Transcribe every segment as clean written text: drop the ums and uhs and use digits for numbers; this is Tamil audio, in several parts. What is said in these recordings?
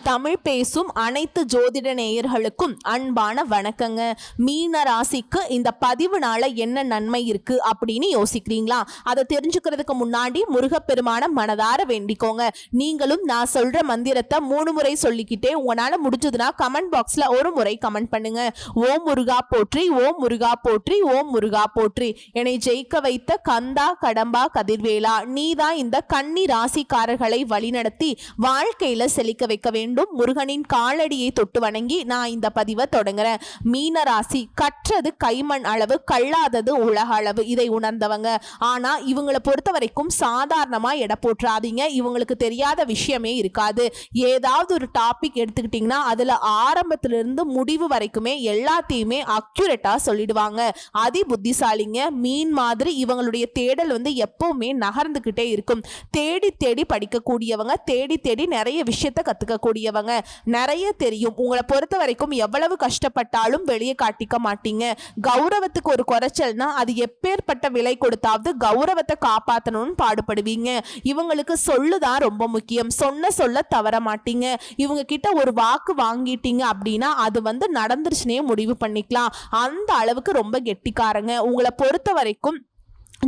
தமிழ் பேசும் அனைத்து ஜோதிட நேயர்களுக்கும் அன்பான வணக்கங்க. மீன ராசிக்கு இந்த பதிவுனால என்ன நன்மை இருக்கு அப்படின்னு யோசிக்கிறீங்களா? அதை தெரிஞ்சுக்கிறதுக்கு முன்னாடி முருகப்பெருமான மனதார வேண்டிக்கோங்க. நீங்களும் நான் சொல்ற மந்திரத்தை 3 முறை சொல்லிக்கிட்டே உங்களால முடிஞ்சதுன்னா கமெண்ட் பாக்ஸ்ல ஒரு முறை கமெண்ட் பண்ணுங்க. ஓம் முருகா போற்றி, ஓம் முருகா போற்றி, ஓம் முருகா போற்றி. என்னை ஜெயிக்க வைத்த கந்தா கடம்பா கதிர்வேலா, நீதான் இந்த கன்னி ராசிக்காரர்களை வழிநடத்தி வாழ்க்கையில செழிக்க வைக்க வேண்டும். முருகனின் காலடியை தொட்டு வணங்கி நான் இந்த பதிவை தொடங்குறேன். மீன ராசி கற்றது கைமண் அளவு, கல்லாதது உலக அளவு. இதை உணர்ந்தவங்க. ஆனா இவங்களை பொறுத்த வரைக்கும் சாதாரணமா எடை போட்டுறாதீங்க. இவங்களுக்கு தெரியாத விஷயமே இருக்காது. ஏதாவது ஒரு டாபிக் எடுத்துக்கிட்டீங்கன்னா அதுல ஆரம்பத்திலிருந்து முடிவு வரைக்குமே எல்லாத்தையுமே அக்யூரேட்டா சொல்லிடுவாங்க. அதி புத்திசாலிங்க. மீன் மாதிரி இவங்களுடைய தேடல் எப்பவுமே நகர்ந்துகிட்டே இருக்கும். தேடி தேடி படிக்கக்கூடியவங்க, தேடி தேடி நிறைய விஷயத்தை கத்துக்கக்கூடியவங்க, நிறைய தெரியும். உங்களை பொறுத்த வரைக்கும் எவ்வளவு கஷ்டப்பட்டாலும் வெளியே காட்டிக்க மாட்டீங்க. கௌரவத்துக்கு ஒரு குறைச்சல்னா அது எப்பேற்பட்ட விலை கொடுத்தாவது கௌரவத்தை காப்பாற்றணும்னு பாடுபடுவீங்க. இவங்களுக்கு சொல்லுதான் ரொம்ப முக்கியம். சொல்ல தவற மாட்டீங்க. இவங்க கிட்ட ஒரு வாக்கு வாங்கிட்டீங்க அப்படின்னா அது நடந்துருச்சுனே முடிவு பண்ணிக்கலாம். அந்த அளவுக்கு ரொம்ப கெட்டிக்காரங்க. உங்களை பொறுத்த வரைக்கும்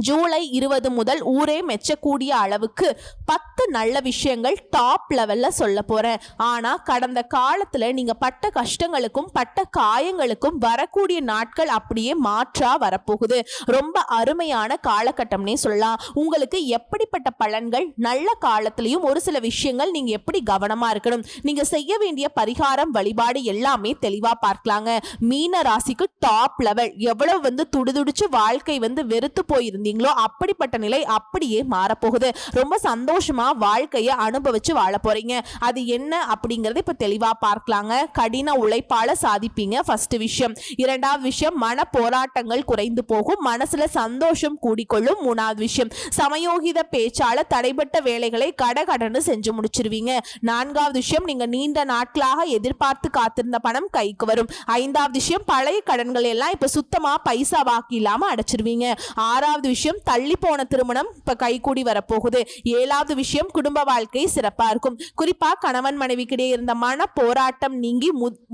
ஜூலை 20 முதல் ஊரே மெச்சக்கூடிய அளவுக்கு 10 நல்ல விஷயங்கள் டாப் லெவல்ல சொல்ல போறேன். ஆனா கடந்த காலத்துல நீங்க பட்ட கஷ்டங்களுக்கும் பட்ட காயங்களுக்கும் வரக்கூடிய நாட்கள் அப்படியே மாற்றா வரப்போகுது. ரொம்ப அருமையான காலகட்டம்னே சொல்லலாம். உங்களுக்கு எப்படிப்பட்ட பலன்கள், நல்ல காலத்திலையும் ஒரு சில விஷயங்கள் நீங்க எப்படி கவனமா இருக்கணும், நீங்க செய்ய வேண்டிய பரிகாரம் வழிபாடு எல்லாமே தெளிவா பார்க்கலாங்க. மீன ராசிக்கு டாப் லெவல். எவ்வளவு துடிதுடிச்சு வாழ்க்கை வெறுத்து போயிருந்து அப்படிப்பட்ட நிலை அப்படியே மாறப்போகுது. ரொம்ப சந்தோஷமா வாழ்க்கையை அனுபவிச்சு வாழ போறீங்க. அது என்ன அப்படிங்கறது இப்ப தெளிவா பார்க்கலாங்க. கடின உழைப்பால சாதிப்பீங்க. ஃபர்ஸ்ட் விஷயம். இரண்டாவது விஷயம், மன போராட்டங்கள் குறைந்து போகும். மனசுல சந்தோஷம் கூடிக்கொள்ளும். மூணாவது விஷயம், சமயோகித பேச்சால தடைப்பட்ட வேலைகளை கடகடன்னு செஞ்சு முடிச்சிருவீங்க. நான்காவது விஷயம், நீங்க நீண்ட நாட்களாக எதிர்பார்த்து காத்திருந்த பணம் கைக்கு வரும். ஐந்தாவது விஷயம், பழைய கடன்கள் எல்லாம் இப்ப சுத்தமா பைசா பாக்கி இல்லாம அடைச்சிருவீங்க. ஆறாவது விஷயம், தள்ளி போன திருமணம் இப்ப கைகூடி வரப்போகுது. ஏழாவது விஷயம், குடும்ப வாழ்க்கை சிறப்பா இருக்கும். குறிப்பா கணவன் மனைவிக்கிடையே இருந்த மன போராட்டம் நீங்கி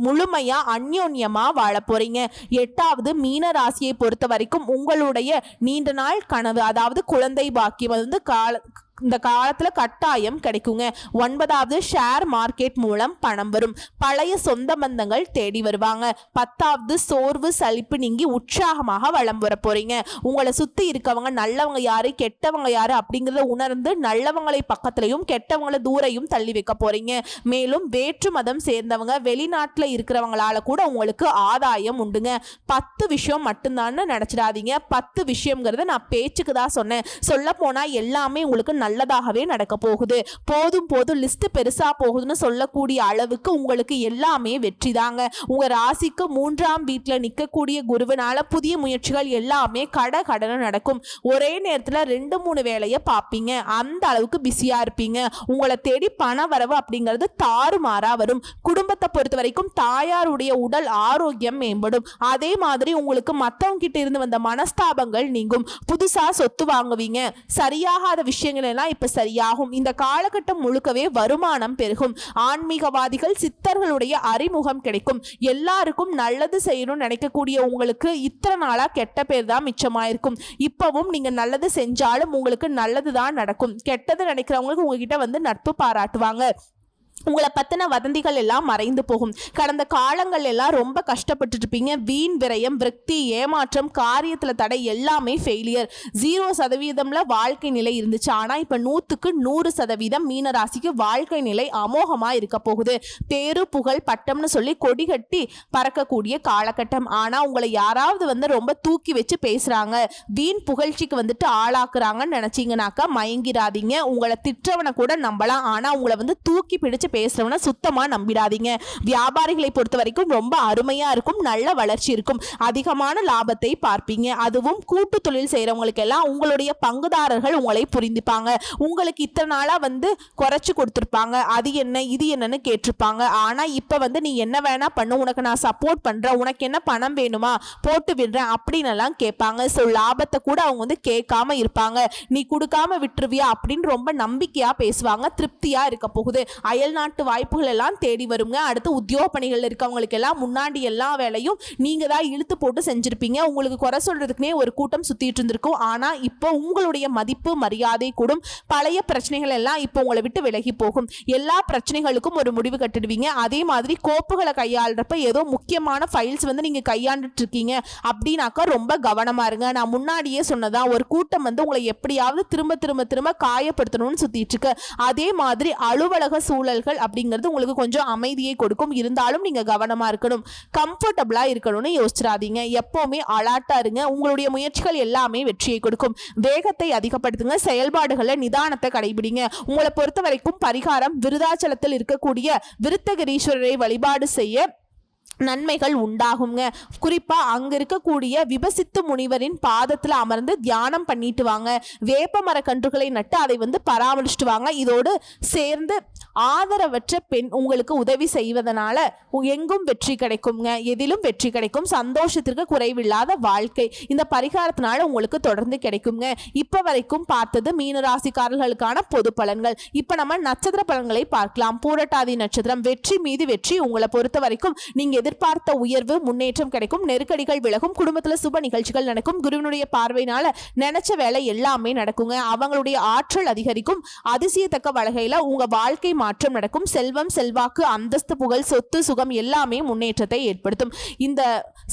முழுமையா அந்யோன்யமா வாழ போறீங்க. எட்டாவது, மீன ராசியை பொறுத்த வரைக்கும் உங்களுடைய நீண்ட நாள் கனவு, அதாவது குழந்தை பாக்கியம் இந்த காலத்துல கட்டாயம் கிடைக்குங்க. ஒன்பதாவது, ஷேர் மார்க்கெட் மூலம் பணம் வரும். பழைய சொந்த பந்தங்கள் தேடி வருவாங்க. பத்தாவது, சோர்வு சலிப்பு நீங்கி உற்சாகமாக வளம் வர போறீங்க. உங்களை சுத்தி இருக்கவங்க நல்லவங்க யாரு கெட்டவங்க யாரு அப்படிங்கறத உணர்ந்து நல்லவங்களை பக்கத்திலையும் கெட்டவங்களை தூரையும் தள்ளி வைக்க போறீங்க. மேலும் வேற்று மதம் சேர்ந்தவங்க, வெளிநாட்டுல இருக்கிறவங்களால கூட உங்களுக்கு ஆதாயம் உண்டுங்க. 10 விஷயம் மட்டும்தான் நினைச்சிடாதீங்க. 10 விஷயம்ங்கிறத நான் பேச்சுக்கு தான் சொன்னேன். சொல்ல போனா எல்லாமே உங்களுக்கு நல்லதாகவே நடக்க போகுது. போதும் லிஸ்ட் பெருசா போகுதுன்னு சொல்லக்கூடிய அளவுக்கு உங்களுக்கு எல்லாமே வெற்றி தாங்க. உங்க ராசிக்கு 3ஆம் வீட்டுல நிக்கக்கூடிய குருவினால புதிய முயற்சிகள் எல்லாமே கடகடன்னு நடக்கும். ஒரே நேரத்துல 2-3 வேலையை பார்ப்பீங்க. அந்த அளவுக்கு பிஸியா இருப்பீங்க. உங்களை தேடி பண வரவு அப்படிங்கிறது தாறுமாறா வரும். குடும்பத்தை பொறுத்த வரைக்கும் தாயாருடைய உடல் ஆரோக்கியம் மேம்படும். அதே மாதிரி உங்களுக்கு மத்தவங்க கிட்ட இருந்து வந்த மனஸ்தாபங்கள் நீங்கும். புதுசா சொத்து வாங்குவீங்க. சரியாகாத விஷயங்கள் இப்ப சரியாகும். இந்த காலகட்டம் முழுக்கவே வருமானம் பெருகும். ஆன்மீகவாதிகள், சித்தர்களுடைய அறிமுகம் கிடைக்கும். எல்லாருக்கும் நல்லது செய்யணும்னு நினைக்கக்கூடிய உங்களுக்கு இத்தனை நாளா கெட்ட பேர் தான் மிச்சமாயிருக்கும். இப்பவும் நீங்க நல்லது செஞ்சாலும் உங்களுக்கு நல்லதுதான் நடக்கும். கெட்டது நினைக்கிறவங்களுக்கு உங்ககிட்ட நட்பு பாராட்டுவாங்க. உங்களை பத்தின வதந்திகள் எல்லாம் மறைந்து போகும். கடந்த காலங்கள் எல்லாம் ரொம்ப கஷ்டப்பட்டு இருப்பீங்க. வீண் விரயம், விரக்தி, ஏமாற்றம், காரியத்துல தடை எல்லாமே ஃபெயிலியர். 0% வாழ்க்கை நிலை இருந்துச்சு. ஆனா இப்ப 100க்கு 100% மீன ராசிக்கு வாழ்க்கை நிலை அமோகமா இருக்க போகுது. பேரு புகழ் பட்டம்னு சொல்லி கொடி கட்டி பறக்கக்கூடிய காலகட்டம். ஆனா உங்களை யாராவது ரொம்ப தூக்கி வச்சு பேசுறாங்க, வீண் புகழ்ச்சிக்கு ஆளாக்குறாங்கன்னு நினைச்சீங்கன்னாக்கா மயங்கிராதீங்க. உங்களை திட்டவனை கூட நம்பலாம். ஆனா உங்களை தூக்கி பிடிச்சு பேசுறவன சுத்தமா நம்பிடாதீங்க. வியாபாரிகளை பொறுத்த வரைக்கும் ரொம்ப அருமையா இருக்கும். நல்ல வளர்ச்சி இருக்கும். அதிகமான லாபத்தை பார்ப்பீங்க. அதுவும் கூட்டு தொழில் செய்யறவங்களுக்கு எல்லாம் உங்களுடைய பங்குதாரர்கள் உங்களை புரிந்துப்பாங்க. உங்களுக்கு இத்தனை நாளா குறைச்சு கொடுத்திருப்பாங்க. அது என்ன இது என்னன்னு கேட்டிருப்பாங்க. ஆனா இப்ப நீ என்ன வேணா பண்ணு, உனக்கு நான் சப்போர்ட் பண்றேன், உனக்கு என்ன பணம் வேணுமா போட்டு விடுறேன் அப்படின்னு எல்லாம் கேட்பாங்க. ஸோ லாபத்தை கூட அவங்க கேட்காம இருப்பாங்க. நீ கொடுக்காம விட்டுருவியா அப்படின்னு ரொம்ப நம்பிக்கையா பேசுவாங்க. திருப்தியா இருக்க போகுது. அயல் வெளிநாட்டு வாய்ப்புகள் எல்லாம் தேடி வருங்க. அடுத்து உத்தியோக பணிகள் இருக்கவங்களுக்கு எல்லாம் முன்னாடி எல்லா வேலையும் நீங்க தான் இழுத்து போட்டு செஞ்சிருப்பீங்க. உங்களுக்கு குறை சொல்றதுக்குனே ஒரு கூட்டம் சுத்திட்டு இருந்திருக்கும். ஆனா இப்போ உங்களுடைய மதிப்பு மரியாதை கூடும். பழைய பிரச்சனைகள் எல்லாம் இப்போ உங்களை விட்டு விலகி போகும். எல்லா பிரச்சனைகளுக்கும் ஒரு முடிவு கட்டிடுவீங்க. அதே மாதிரி கோப்புகளை கையாளுறப்ப ஏதோ முக்கியமான ஃபைல்ஸ் நீங்க கையாண்டுட்டு இருக்கீங்க அப்படின்னாக்கா ரொம்ப கவனமா இருங்க. நான் முன்னாடியே சொன்னதா ஒரு கூட்டம் உங்களை எப்படியாவது திரும்ப திரும்ப திரும்ப காயப்படுத்தணும்னு சுத்திட்டு இருக்கு. அதே மாதிரி அலுவலக சூழல்கள் அப்படிங்கிறது உங்களுக்கு கொஞ்சம் அமைதியை கொடுக்கும். இருந்தாலும் நீங்க கவனமா இருக்கணும், கம்ஃபர்டபுளா இருக்கணும்னு யோசிச்சிடாதீங்க. எப்பவுமே அலர்ட்டா இருங்க. உங்களுடைய முயற்சிகள் எல்லாமே வெற்றியை கொடுக்கும். வேகத்தை அதிகப்படுத்துங்க, செயல்பாடுகளை நிதானத்தை கடைபிடிங்க. உங்களை பொறுத்த வரைக்கும் பரிகாரம் விருதாச்சலத்தில் இருக்கக்கூடிய விருத்தகிரீஸ்வரரை வழிபாடு செய்ய நன்மைகள் உண்டாகுங்க. குறிப்பா அங்க இருக்கக்கூடிய விபசித்து முனிவரின் பாதத்துல அமர்ந்து தியானம் பண்ணிட்டு வாங்க. வேப்ப மர கன்றுகளை நட்டு அதை பராமரிச்சுட்டு வாங்க. இதோடு சேர்ந்து ஆதரவற்ற பெண் உங்களுக்கு உதவி செய்வதனால எங்கும் வெற்றி கிடைக்குங்க. எதிலும் வெற்றி கிடைக்கும். சந்தோஷத்திற்கு குறைவில்லாத வாழ்க்கை இந்த பரிகாரத்தினால உங்களுக்கு தொடர்ந்து கிடைக்குங்க. இப்ப வரைக்கும் பார்த்தது மீனராசிக்காரர்களுக்கான பொது பலன்கள். இப்ப நம்ம நட்சத்திர பலன்களை பார்க்கலாம். பூரட்டாதி நட்சத்திரம், வெற்றி மீது வெற்றி. உங்களை பொறுத்த வரைக்கும் நீங்க எதிர்பார்த்த உயர்வு முன்னேற்றம் கிடைக்கும். நெருக்கடிகள் விலகும். குடும்பத்துல சுப நிகழ்ச்சிகள் நடக்கும். குருவினுடைய பார்வையினால நினைச்ச வேலை எல்லாமே நடக்குங்க. அவங்களுடைய ஆற்றல் அதிகரிக்கும். அதிசயத்தக்க வகையில உங்க வாழ்க்கை மாற்றம் நடக்கும். செல்வம், செல்வாக்கு, அந்தஸ்து, புகழ், சொத்து, சுகம் எல்லாமே முன்னேற்றத்தை ஏற்படுத்தும். இந்த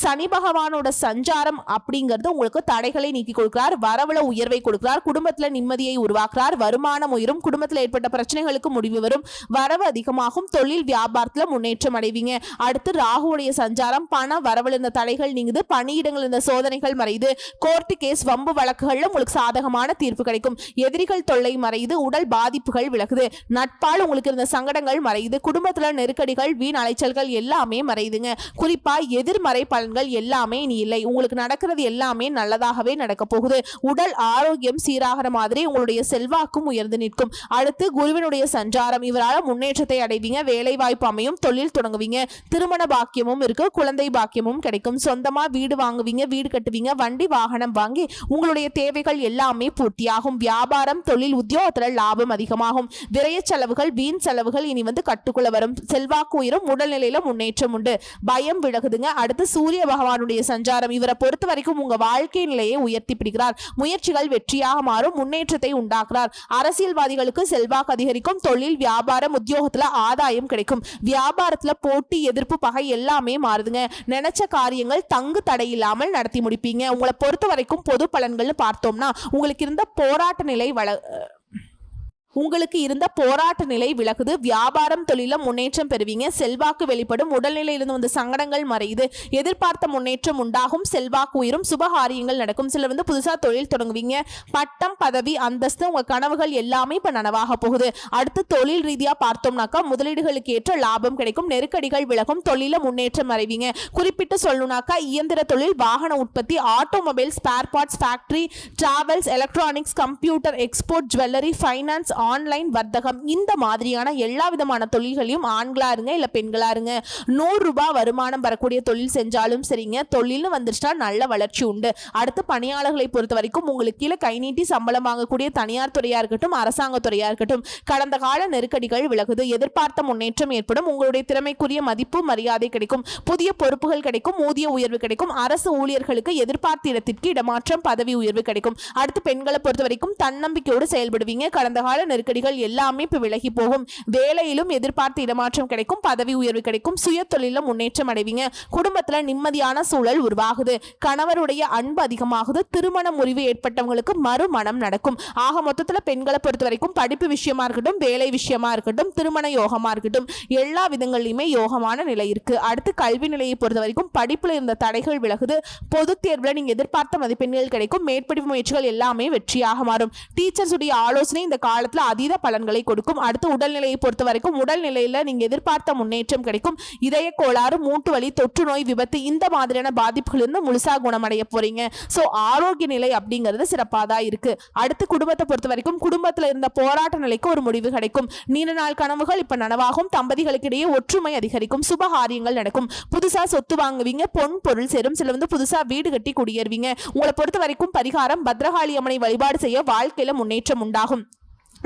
சனி பகவானோட சஞ்சாரம் அப்படிங்கிறது உங்களுக்கு தடைகளை நீக்கி கொடுக்கிறார். வரவுல உயர்வை கொடுக்கிறார். குடும்பத்துல நிம்மதியை உருவாக்குறார். வருமானம் உயரும். குடும்பத்தில் ஏற்பட்ட பிரச்சனைகளுக்கு முடிவு வரும். வரவு அதிகமாகும். தொழில் வியாபாரத்துல முன்னேற்றம் அடைவீங்க. அடுத்து ராகுவுடைய சஞ்சாரம், பண வரவுல இருந்த தடைகள் நீங்குது. பணியிடங்கள் இருந்த சோதனைகள் மறையுது. கோர்ட்டு கேஸ் வம்பு வழக்குகள்ல உங்களுக்கு சாதகமான தீர்ப்பு கிடைக்கும். எதிரிகள் தொல்லை மறையுது. உடல் பாதிப்புகள் விலகுது. நட்பால் உங்களுக்கு இருந்த சங்கடங்கள் மறையுது. குடும்பத்துல நெருக்கடிகள், வீண் அலைச்சல்கள் எல்லாமே மறையுதுங்க. குறிப்பா எதிர்மறை பலன்கள் எல்லாமே இனி இல்லை. உங்களுக்கு நடக்கிறது எல்லாமே நல்லதாகவே நடக்க போகுது. உடல் ஆரோக்கியம் சீராகிற மாதிரி உங்களுடைய செல்வாக்கும் உயர்ந்து நிற்கும். அடுத்து குருவினுடைய சஞ்சாரம், இவரால் முன்னேற்றத்தை அடைவீங்க. வேலை வாய்ப்பு அமையும். தொழில் தொடங்குவீங்க. திருமண பாக்கியமும் இருக்கு. குழந்தை பாக்கியமும் கிடைக்கும். சொந்தமா வீடு வாங்குவீங்க, வீடு கட்டுவீங்க. வண்டி வாகனம் வாங்கி உங்களுடைய தேவைகள் எல்லாமே பூர்த்தியாகும். வியாபாரம், தொழில், உத்தியோகத்துல லாபம் அதிகமாகும். விரைய செலவுகள், வீண் செலவுகள் இனி கட்டுக்குள்ள வரும். செல்வாக்கு உயரும். உடல்நிலையில முன்னேற்றம் உண்டு. பயம் விலகுதுங்க. அடுத்து சூரிய பகவானுடைய சஞ்சாரம், இவரை பொறுத்த வரைக்கும் உங்க வாழ்க்கை நிலையை உயர்த்தி பிடிக்கிறார். முயற்சிகள் வெற்றியாக மாறும். முன்னேற்றத்தை உண்டாக்குறார். அரசியல்வாதிகளுக்கு செல்வாக்கு அதிகரிக்கும். தொழில், வியாபாரம், உத்தியோகத்துல ஆதாயம் கிடைக்கும். வியாபாரத்துல போட்டி, எதிர்ப்பு, பகை எல்லாமே மாறுதுங்க. நினைச்ச காரியங்கள் தங்கு தடை இல்லாமல் நடத்தி முடிப்பீங்க. உங்களை பொறுத்த வரைக்கும் பொது பலன்கள்னு பார்த்தோம்னா உங்களுக்கு இருந்த போராட்ட நிலை விலகுது. வியாபாரம், தொழில முன்னேற்றம் பெறுவீங்க. செல்வாக்கு வெளிப்படும். உடல்நிலையிலிருந்து வந்த சங்கடங்கள் மறையுது. எதிர்பார்த்த முன்னேற்றம் உண்டாகும். செல்வாக்கு உயரும். சுபகாரியங்கள் நடக்கும். சிலர் புதுசா தொழில் தொடங்குவீங்க. பட்டம், பதவி, அந்தஸ்து, உங்க கனவுகள் எல்லாமே இப்ப நனவாக போகுது. அடுத்து தொழில் ரீதியா பார்த்தோம்னாக்கா முதலீடுகளுக்கு ஏற்ற லாபம் கிடைக்கும். நெருக்கடிகள் விலகும். தொழில முன்னேற்றம் அடைவீங்க. குறிப்பிட்டு சொல்லணும்னாக்கா இயந்திர தொழில், வாகன உற்பத்தி, automobile, spare parts, factory, travels, electronics, computer, export, jewellery, finance, online வர்த்தகம், இந்த மாதிரியான எல்லா விதமான தொழில்களையும் ஆண்களா இருங்க இல்ல பெண்களா இருங்க 100 ரூபாய் வருமானம் வரக்கூடிய தொழில் செஞ்சாலும் சரிங்க. தொழில்னு வந்துருச்சா நல்ல வளர்ச்சி உண்டு. அடுத்து பணியாளர்களை பொறுத்த வரைக்கும் உங்களுக்கு கீழே கை நீட்டி சம்பளம் வாங்கக்கூடிய தனியார் துறையா இருக்கட்டும், அரசாங்க துறையா இருக்கட்டும், கடந்த கால நெருக்கடிகள் விலகுது. எதிர்பார்த்த முன்னேற்றம் ஏற்படும். உங்களுடைய திறமைக்குரிய மதிப்பு மரியாதை கிடைக்கும். புதிய பொறுப்புகள் கிடைக்கும். ஊதிய உயர்வு கிடைக்கும். அரசு ஊழியர்களுக்கு எதிர்பார்த்த இடத்திற்கு இடமாற்றம், பதவி உயர்வு கிடைக்கும். அடுத்து பெண்களை பொறுத்த வரைக்கும் தன்னம்பிக்கையோடு செயல்படுவீங்க. கடந்த கால நெருக்கடிகள் எல்லாமே இப்ப விலகி போகும். வேலையிலும் எதிர்பார்த்த இடமாற்றம் கிடைக்கும். பதவி உயர்வு கிடைக்கும். சுய தொழில முன்னேற்றம் அடைவீங்க. குடும்பத்துல நிம்மதியான சூழல் உருவாகுது. கணவருடைய அன்பு அதிகமாகுது. திருமண முறிவு ஏற்பட்டவங்களுக்கு மறுமணம் நடக்கும். ஆக மொத்தத்துல பெண்களை பொறுத்த வரைக்கும் படிப்பு விஷயமா இருக்கட்டும், வேலை விஷயமா இருக்கட்டும், திருமண யோகமா இருக்கட்டும், எல்லா விதங்களிலுமே யோகமான நிலை இருக்கு. அடுத்து கல்வி நிலையை பொறுத்த வரைக்கும் படிப்புல இருந்த தடைகள் விலகுது. பொது தேர்வுல நீங்க எதிர்பார்த்த மதிப்பெண்கள் கிடைக்கும். மேற்படிப்பு முயற்சிகள் எல்லாமே வெற்றியாக மாறும். டீச்சர்ஸ் உடைய ஆலோசனை இந்த காலத்துல அதீத பலன்களை கொடுக்கும். அடுத்து உடல்நிலையை பொறுத்த வரைக்கும் உடல்நிலையில நீங்க எதிர்பார்த்த முன்னேற்றம் கிடைக்கும். இதய கோளாறு, மூட்டு வலி, தொற்று நோய், விபத்து இந்த மாதிரியான பாதிப்புகள் இருந்து முழுசா குணமடைய போறீங்க. சோ ஆரோக்கிய நிலை அப்படிங்கிறது சிறப்பாதான் இருக்கு. அடுத்து குடும்பத்தை பொறுத்த வரைக்கும் குடும்பத்துல இருந்த போராட்ட நிலைக்கு ஒரு முடிவு கிடைக்கும். நீண்ட நாள் கனவுகள் இப்ப நனவாகும். தம்பதிகளுக்கு இடையே ஒற்றுமை அதிகரிக்கும். சுபகாரியங்கள் நடக்கும். புதுசா சொத்து வாங்குவீங்க. பொன் பொருள் சேரும். சில புதுசா வீடு கட்டி குடியேறுவீங்க. உங்களை பொறுத்த வரைக்கும் பரிகாரம் பத்ரகாளி அம்மனை வழிபாடு செய்ய வாழ்க்கையில முன்னேற்றம் உண்டாகும்.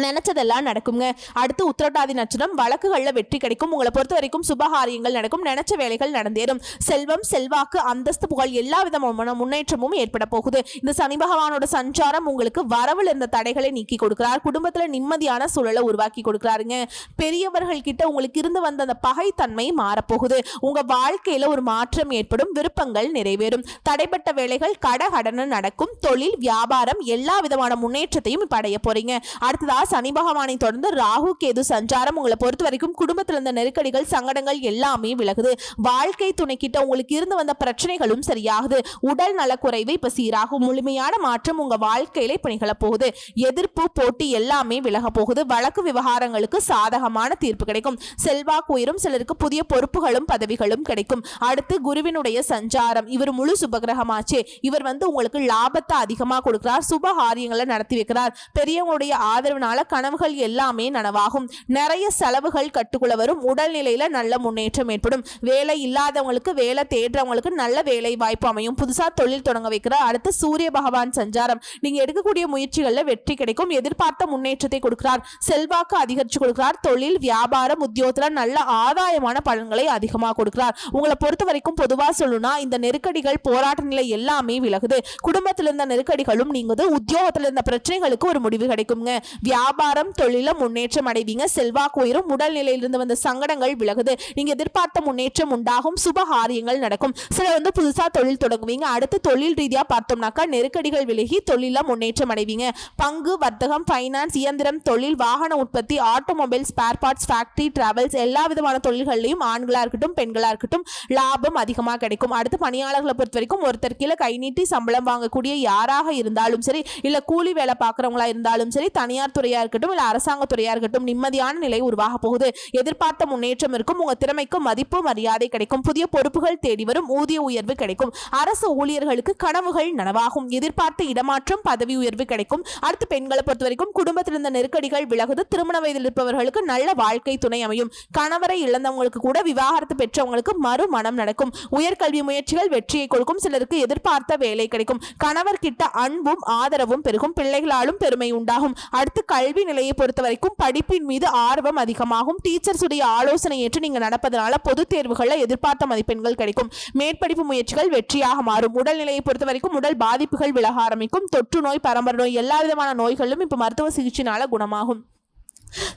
நினைச்சதெல்லாம் நடக்குங்க. அடுத்து உத்திரட்டாதி நட்சத்திரம், வழக்குகள்ல வெற்றி கிடைக்கும். உங்களை பொறுத்த வரைக்கும் சுபகாரியங்கள் நடக்கும். நினைச்ச வேலைகள் நடந்தேறும். செல்வம், செல்வாக்கு, அந்தஸ்து, புகழ் எல்லா விதமான முன்னேற்றமும் ஏற்பட போகுது. இந்த சனி பகவானோட சஞ்சாரம் உங்களுக்கு வரவில் இருந்த தடைகளை நீக்கி கொடுக்கிறார். குடும்பத்துல நிம்மதியான சூழலை உருவாக்கி கொடுக்கிறாருங்க. பெரியவர்கள் கிட்ட உங்களுக்கு இருந்து வந்த அந்த பகைத்தன்மை மாறப்போகுது. உங்க வாழ்க்கையில ஒரு மாற்றம் ஏற்படும். விருப்பங்கள் நிறைவேறும். தடைப்பட்ட வேலைகள் கடகடன்னு நடக்கும். தொழில், வியாபாரம் எல்லா விதமான முன்னேற்றத்தையும் இப்ப அடைய போறீங்க. அடுத்ததா சனி பகவானை தொடர்ந்து ராகு கேது சஞ்சாரம் உங்களை பொறுத்த வரைக்கும் குடும்பத்தில் இருந்த நெருக்கடிகள், சங்கடங்கள் எல்லாமே விலகுது. வாழ்க்கை துணை கிட்ட உங்களுக்கு இருந்து வந்த பிரச்சனைகளும் சரியாகுது. உடல் நலக்குறைவு இப்ப சீராகும். முழுமையான மாற்றம் உங்க வாழ்க்கையில இப்ப நிகழ போகுது. எதிர்ப்பு, போட்டி எல்லாமே விலக போகுது. வழக்கு விவகாரங்களுக்கு சாதகமான தீர்ப்பு கிடைக்கும். செல்வாக்கு உயரும். சிலருக்கு புதிய பொறுப்புகளும் பதவிகளும் கிடைக்கும். அடுத்து குருவினுடைய சஞ்சாரம், இவர் முழு சுபகிரகமாச்சே. இவர் உங்களுக்கு லாபத்தை அதிகமா கொடுக்கிறார். சுப காரியங்களை நடத்தி வைக்கிறார். பெரியவங்களுடைய ஆதரவுனால கனவுகள் எல்லாமே நனவாகும். நிறைய செலவுகள் கட்டுக்குள்ள வரும். உடல்நிலையில நல்ல முன்னேற்றம் ஏற்படும். வேலை இல்லாதவங்களுக்கு, வேலை தேடுறவங்களுக்கு நல்ல வேலை வாய்ப்பு அமையும். புதுசா தொழில் தொடங்க வைக்கிறார். அடுத்து சூரிய பகவான் சஞ்சாரம், நீங்க எடுக்கக்கூடிய முயற்சிகள்ல வெற்றி கிடைக்கும். எதிர்பார்த்த முன்னேற்றத்தை கொடுக்கிறார். செல்வாக்கு அதிகரிச்சு கொடுக்கிறார். தொழில், வியாபாரம், உத்தியோகத்துல நல்ல ஆதாயமான பலன்களை அதிகமாக கொடுக்கிறார். உங்களை பொறுத்த வரைக்கும் பொதுவா சொல்லணும்னா இந்த நெருக்கடிகள், போராட்ட நிலை எல்லாமே விலகுது. குடும்பத்தில் இருந்த நெருக்கடிகளும் நீங்குது. உத்தியோகத்தில் இருந்த பிரச்சனைகளுக்கு ஒரு முடிவு கிடைக்குங்க. வியாபாரம், தொழில முன்னேற்றம் அடைவீங்க. செல்வாக்கு உயரும். உடல்நிலையிலிருந்து வந்த சங்கடங்கள் விலகுது. நீங்க எதிர்பார்த்த முன்னேற்றம் உண்டாகும். சுபகாரியங்கள் நடக்கும். சிலர் புதுசா தொழில் தொடங்குவீங்க. அடுத்து தொழில் ரீதியா பார்த்தோம்னாக்கா நெருக்கடிகள் விலகி தொழில முன்னேற்றம் அடைவீங்க. பங்கு வர்த்தகம், பைனான்ஸ், இயந்திரம் தொழில், வாகன உற்பத்தி, automobile, spare parts, factory, travels எல்லா விதமான தொழில்களையும் ஆண்களா இருக்கட்டும் பெண்களா இருக்கட்டும் லாபம் அதிகமா கிடைக்கும். அடுத்து பணியாளர்களை பொறுத்த வரைக்கும் ஒருத்தர் கீழே கை நீட்டி சம்பளம் வாங்கக்கூடிய யாராக இருந்தாலும் சரி, இல்ல கூலி வேலை பார்க்கறவங்களா இருந்தாலும் சரி, தனியார் துறையா இருக்கட்டும் இல்ல அரசாங்க துறையா இருக்கட்டும் நிம்மதியான நிலை உருவாக போகுது. எதிர்பார்த்த முன்னேற்றம் இருக்கும். உங்க திறமைக்கு மதிப்பு, மரியாதை கிடைக்கும். புதிய பொறுப்புகள் தேடி வரும். ஊதிய உயர்வு கிடைக்கும். அரசு ஊழியர்களுக்கு கனவுகள் நனவாகும். எதிர்பார்த்த இடமாற்றம், பதவி உயர்வு கிடைக்கும். அடுத்து பெண்களை பொறுத்த வரைக்கும் குடும்பத்தில் இருந்த நெருக்கடிகள் விலகுது. திருமண வயதில் இருப்பவர்களுக்கு நல்ல வாழ்க்கை துணை அமையும். கணவரை இழந்தவங்களுக்கு கூட விவாகரத்து பெற்றவங்களுக்கு மறுமணம் நடக்கும். உயர்கல்வி முயற்சிகள் வெற்றியை கொடுக்கும். சிலருக்கு எதிர்பார்த்த வேலை கிடைக்கும். கணவர் கிட்ட அன்பும் ஆதரவும் பெருகும். பிள்ளைகளாலும் பெருமை உண்டாகும். அடுத்து கல்வி நிலையை பொறுத்த வரைக்கும் படிப்பின் மீது ஆர்வம் அதிகமாகும். டீச்சர்ஸ் உடைய ஆலோசனை ஏற்று நீங்க நடப்பதனால பொது தேர்வுகள்ல எதிர்பார்த்த மதிப்பெண்கள் கிடைக்கும். மேற்படிப்பு முயற்சிகள் வெற்றியாக மாறும். உடல்நிலையை பொறுத்த வரைக்கும் உடல் பாதிப்புகள் விலக ஆரம்பிக்கும். தொற்று நோய், பரம்பரை நோய் எல்லா விதமான நோய்களும் இப்ப மருத்துவ சிகிச்சையினால குணமாகும்.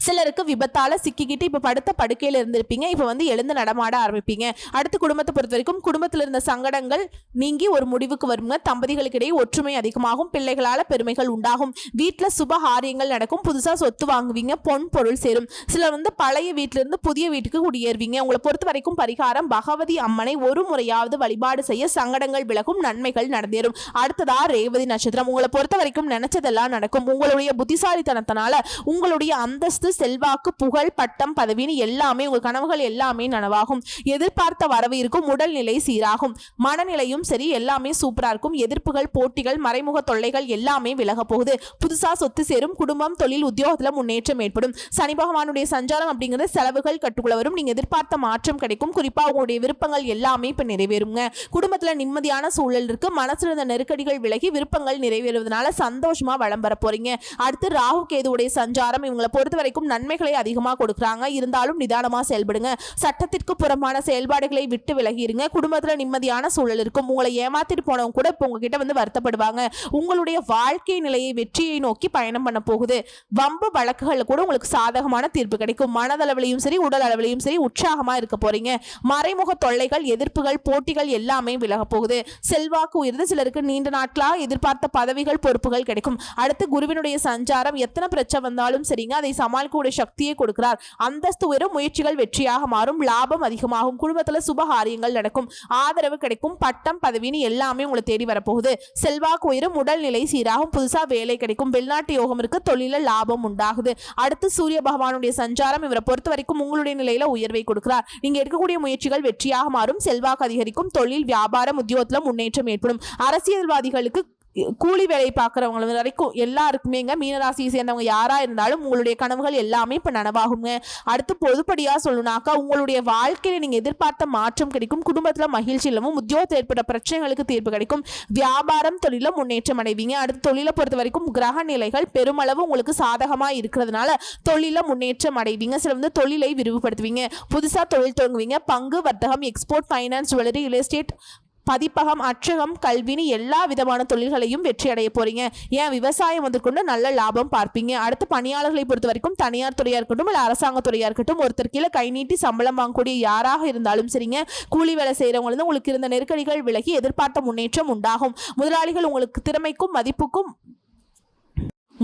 சிலருக்கு விபத்தால சிக்கிக்கிட்டு இப்ப படுத்த படுக்கையில இருந்திருப்பீங்க. இப்ப எழுந்து நடமாட ஆரம்பிப்பீங்க. அடுத்து குடும்பத்தை பொறுத்த வரைக்கும் குடும்பத்தில் இருந்த சங்கடங்கள் நீங்கி ஒரு முடிவுக்கு வருங்க. தம்பதிகளுக்கு இடையே ஒற்றுமை அதிகமாகும். பிள்ளைகளால பெருமைகள் உண்டாகும். வீட்டுல சுப காரியங்கள் நடக்கும். புதுசா சொத்து வாங்குவீங்க. பொன் பொருள் சேரும். சிலர் பழைய வீட்டுல இருந்து புதிய வீட்டுக்கு குடியேறுவீங்க. உங்களை பொறுத்த வரைக்கும் பரிகாரம் பகவதி அம்மனை ஒரு முறையாவது வழிபாடு செய்ய சங்கடங்கள் விலகும். நன்மைகள் நடந்தேறும். அடுத்ததா ரேவதி நட்சத்திரம், உங்களை பொறுத்த வரைக்கும் நினைச்சதெல்லாம் நடக்கும். உங்களுடைய புத்திசாலித்தனத்தினால உங்களுடைய அந்தஸ்து, செல்வாக்கு, புகழ், பட்டம், பதவின்னு எல்லாமே உங்க கனவுகள் எல்லாமே நனவாகும். எதிர்பார்த்த வரவு இருக்கும். உடல்நிலை சீராகும். மனநிலையும் சரி எல்லாமே சூப்பரா இருக்கும். எதிர்ப்புகள், போட்டிகள், மறைமுக தொல்லைகள் எல்லாமே விலக போகுது. புதுசா சொத்து சேரும். குடும்பம், தொழில், உத்தியோகத்துல முன்னேற்றம் ஏற்படும். சனி பகவானுடைய சஞ்சாரம் அப்படிங்கிறது செலவுகள் கட்டுக்குள்ள வரும். நீங்க எதிர்பார்த்த மாற்றம் கிடைக்கும். குறிப்பா உங்களுடைய விருப்பங்கள் எல்லாமே இப்ப நிறைவேறுங்க. குடும்பத்துல நிம்மதியான சூழல் இருக்கு. மனசுல இருந்த நெருக்கடிகள் விலகி விருப்பங்கள் நிறைவேறுவதனால சந்தோஷமா வளம் வர போறீங்க. அடுத்து ராகு கேதுவுடைய சஞ்சாரம் இவங்களை பொறுத்த வரைக்கும் நன்மைகளை அதிகமாக கொடுக்குறாங்க. இருந்தாலும் நிதானமா செயல்படுங்க. சட்டத்திற்கு புறம்பான செயல்பாடுகளை விட்டு விலகிருங்க. குடும்பத்துல நிம்மதியான சூழல் இருக்கும். உங்களை ஏமாத்திட்டு போனவங்க கூட இப்ப உங்ககிட்ட வருத்தப்படுவாங்க. உங்களுடைய வாழ்க்கை நிலையை வெற்றியை நோக்கி பயணம் பண்ண போகுது. வம்பு வழக்குகள் கூட உங்களுக்கு சாதகமான தீர்ப்பு கிடைக்கும். மனதளவிலையும் சரி உடல் அளவிலையும் சரி உற்சாகமா இருக்க போறீங்க. மறைமுக தொல்லைகள், எதிர்ப்புகள், போட்டிகள் எல்லாமே விலக போகுது. செல்வாக்கு உயர்ந்து சிலருக்கு நீண்ட நாட்களாக எதிர்பார்த்த பதவிகள், பொறுப்புகள் கிடைக்கும். அடுத்து குருவினுடைய சஞ்சாரம் எத்தனை பிரச்சனை வந்தாலும் சரிங்க அதை சமாளிக்கக்கூடிய சக்தியை கொடுக்கிறார். அந்தஸ்து உயரும். முயற்சிகள் வெற்றியாக மாறும். லாபம் அதிகமாகும். குடும்பத்துல சுபகாரியங்கள் நடக்கும். ஆதரவு கிடைக்கும். பட்டம், பதவின்னு எல்லாமே உங்களை தேடி வரப்போகுது. செல்வாக்கு உயரும். உடல்நிலை சீராகும். புதுசா வேலை கிடைக்கும். வெளிநாட்டு யோகம் இருக்கு. தொழில லாபம் உண்டாகுது. அடுத்து சூரிய பகவானுடைய சஞ்சாரம் இவரை பொறுத்த வரைக்கும் உங்களுடைய நிலையில உயர்வை கொடுக்கிறார். நீங்க எடுக்கக்கூடிய முயற்சிகள் வெற்றியாக மாறும். செல்வாக்கு அதிகரிக்கும். தொழில், வியாபாரம், உத்தியோகத்துல முன்னேற்றம் ஏற்படும். அரசியல்வாதிகளுக்கு கூலி வேலை பார்க்குறவங்க வரைக்கும் எல்லாருக்குமேங்க மீனராசியை சேர்ந்தவங்க யாரா இருந்தாலும் உங்களுடைய கனவுகள் எல்லாமே இப்ப நனவாகுங்க. அடுத்து பொதுப்படியா சொல்லணும்னாக்கா உங்களுடைய வாழ்க்கையில நீங்க எதிர்பார்த்த மாற்றம் கிடைக்கும், குடும்பத்துல மகிழ்ச்சி இல்லவும், உத்தியோகத்தில் ஏற்பட்ட பிரச்சனைகளுக்கு தீர்வு கிடைக்கும், வியாபாரம் தொழில முன்னேற்றம் அடைவீங்க. அடுத்து தொழிலை பொறுத்த வரைக்கும் கிரக நிலைகள் பெருமளவு உங்களுக்கு சாதகமா இருக்கிறதுனால தொழில முன்னேற்றம் அடைவீங்க. சில தொழிலை விரிவுபடுத்துவீங்க, புதுசா தொழில் தொடங்குவீங்க. பங்கு வர்த்தகம், export, finance, jewellery, real estate, பதிப்பகம், அச்சகம், கல்வினி எல்லா விதமான தொழில்களையும் வெற்றி அடைய போறீங்க. ஏன் விவசாயம் கொண்டு நல்ல லாபம் பார்ப்பீங்க. அடுத்து பணியாளர்களை பொறுத்த வரைக்கும் தனியார் துறையா இருக்கட்டும் இல்ல அரசாங்க துறையா இருக்கட்டும் ஒருத்தர் கீழே கை நீட்டி சம்பளம் வாங்கக்கூடிய யாராக இருந்தாலும் சரிங்க, கூலி வேலை செய்யறவங்க உங்களுக்கு இருந்த நெருக்கடிகள் விலகி எதிர்பார்த்த முன்னேற்றம் உண்டாகும். முதலாளிகள் உங்களுக்கு திறமைக்கும் மதிப்புக்கும்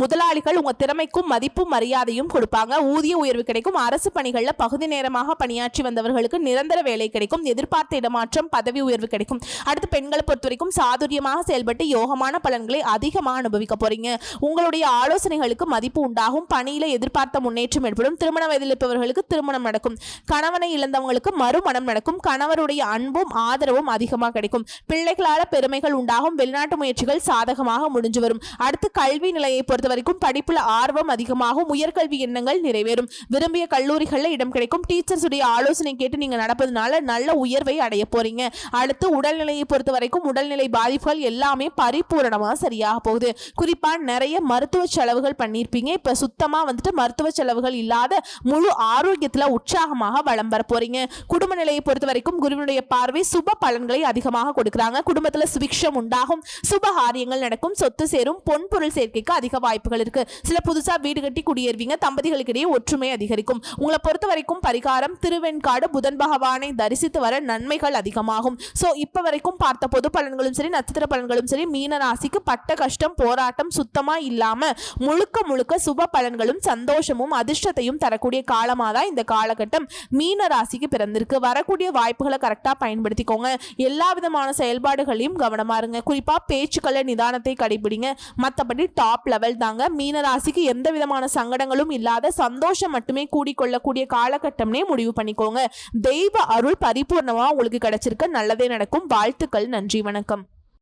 முதலாளிகள் உங்க திறமைக்கும் மதிப்பும் மரியாதையும் கொடுப்பாங்க. ஊதிய உயர்வு கிடைக்கும். அரசு பணிகள்ல பகுதி நேரமாக பணியாற்றி வந்தவர்களுக்கு நிரந்தர வேலை கிடைக்கும். எதிர்பார்த்த இடமாற்றம், பதவி உயர்வு கிடைக்கும். அடுத்து பெண்களை பொறுத்த வரைக்கும் சாதுரியமாக செயல்பட்டு யோகமான பலன்களை அதிகமாக அனுபவிக்க போறீங்க. உங்களுடைய ஆலோசனைகளுக்கு மதிப்பு உண்டாகும். பணியில எதிர்பார்த்த முன்னேற்றம் ஏற்படும். திருமண வயதில் இருப்பவர்களுக்கு திருமணம் நடக்கும். கணவனை இழந்தவங்களுக்கு மறுமணம் நடக்கும். கணவருடைய அன்பும் ஆதரவும் அதிகமாக கிடைக்கும். பிள்ளைகளால பெருமைகள் உண்டாகும். வெளிநாட்டு முயற்சிகள் சாதகமாக முடிஞ்சு வரும். அடுத்து கல்வி நிலையை பொறுத்த வரைக்கும் படிப்புல ஆர்வம் அதிகமாகும். உயர்கல்வி எண்ணங்கள் நிறைவேறும். விரும்பிய கல்லூரிகளில் இடம் கிடைக்கும். டீச்சர்ஸ் உடைய ஆலோசனை கேட்டு நீங்க நடப்பதனால நல்ல உயர்வை அடைய போறீங்க. அடுத்து உடல்நிலையை பொறுத்த வரைக்கும் உடல்நிலை பாதிப்புகள் எல்லாமே பரிபூரணமா சரியாக போகுது. குறிப்பா நிறைய மருத்துவ செலவுகள் பண்ணிருப்பீங்க. இப்ப சுத்தமா மருத்துவ செலவுகள் இல்லாத முழு ஆரோக்கியத்துல உற்சாகமாக வளம் வர போறீங்க. குடும்ப நிலையை பொறுத்த வரைக்கும் குருவினுடைய பார்வை சுப பலன்களை அதிகமாக கொடுக்கிறாங்க. குடும்பத்துல சுபிக்ஷம் உண்டாகும். சுபகாரியங்கள் நடக்கும். சொத்து சேரும். பொன்பொருள் சேர்க்கைக்கு அதிக வாய்ப்புகள் இருக்கு. சில புதுசா வீடு கட்டி குடியேறுவீங்க. தம்பதிகளுக்கிடையே ஒற்றுமை அதிகரிக்கும். உங்களை பொறுத்த வரைக்கும் பரிகாரம் திருவெண்காடு புதன் பகவானை தரிசித்து வர நன்மைகள் அதிகமாகும். சோ இப்ப வரைக்கும் பார்த்த பொது பலன்களும் சரி நட்சத்திர பலன்களும் சரி மீன ராசிக்கு பட்ட கஷ்டம் போராட்டம் சுத்தமா இல்லாம முழுக்க முழுக்க சுப பலன்களும் சந்தோஷமும் அதிர்ஷ்டத்தையும் தரக்கூடிய காலமாதான் இந்த காலகட்டம் மீன ராசிக்கு பிறந்திருக்கு. வரக்கூடிய வாய்ப்புகளை கரெக்டா பயன்படுத்திக்கோங்க. எல்லா விதமான செயல்பாடுகளையும் கவனமா இருங்க. குறிப்பா பேச்சுக்களை நிதானத்தை கடைபிடிங்க. மற்றபடி டாப் லெவல் தாங்க. மீன ராசிக்கு எந்த விதமான சங்கடங்களும் இல்லாத சந்தோஷம் மட்டுமே கூடிக்கொள்ளக்கூடிய காலகட்டம்னே முடிவு பண்ணிக்கோங்க. தெய்வ அருள் பரிபூர்ணமா உங்களுக்கு கிடைச்சிருக்க நல்லதே நடக்கும். வாழ்த்துக்கள். நன்றி, வணக்கம்.